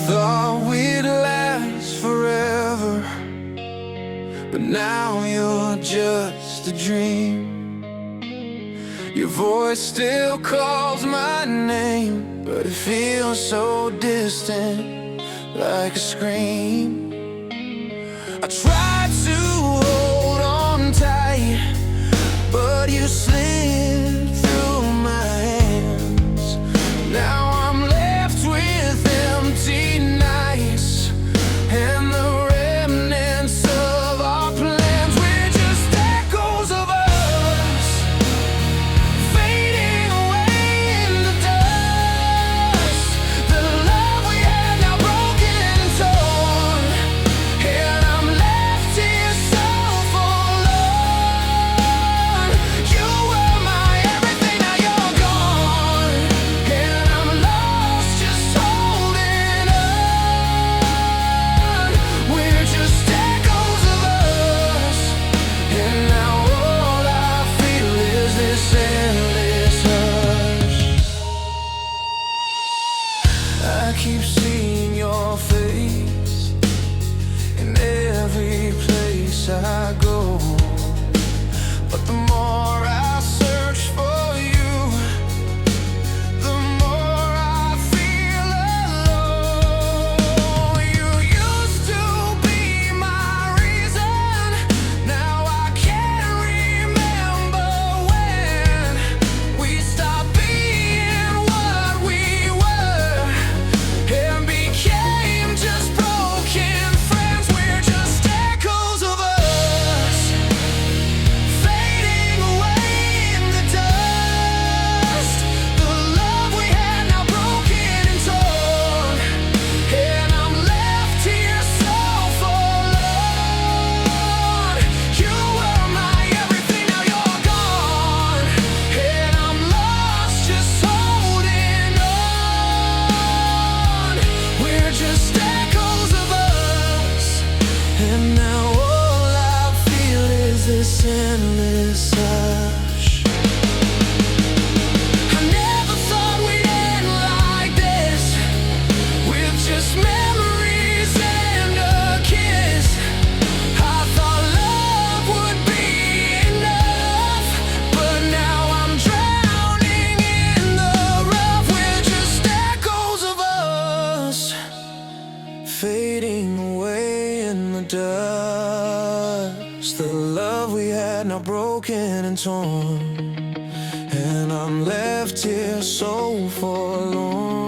thought we'd last forever, but now you're just a dream. Your voice still calls my name, but it feels so distant, like a scream. I tried to hold on tight, but you slipped through my hands. Now I'm left with empty nights and the remnants of our plans. We're just echoes of us, fading away in the dust. The love we had now broken and torn, and I'm left here so forlorn. You were my everything, now you're gone, and I'm lost just holding on. We're just echoes of us, and now all I feel is this endless hush. I keep seeing your face in every place I go, but the more I search for you, the more I feel alone. You used to be my reason, now I can't remember when we stopped being what we were and became just broken friends. We're just echoes of us, fading away in the dust. The love we had now broken and torn, and I'm left here so forlorn. You were my everything, now you're gone, and I'm lost just holding on. We're just echoes of us, and now all I feel is this endless hush. I never thought we'd end like this, with just memories and a kiss. I thought love would be enough, but now I'm drowning in the rough. We're just echoes of us, fading away in the dust. The love we had now broken and torn, and I'm left here so forlorn.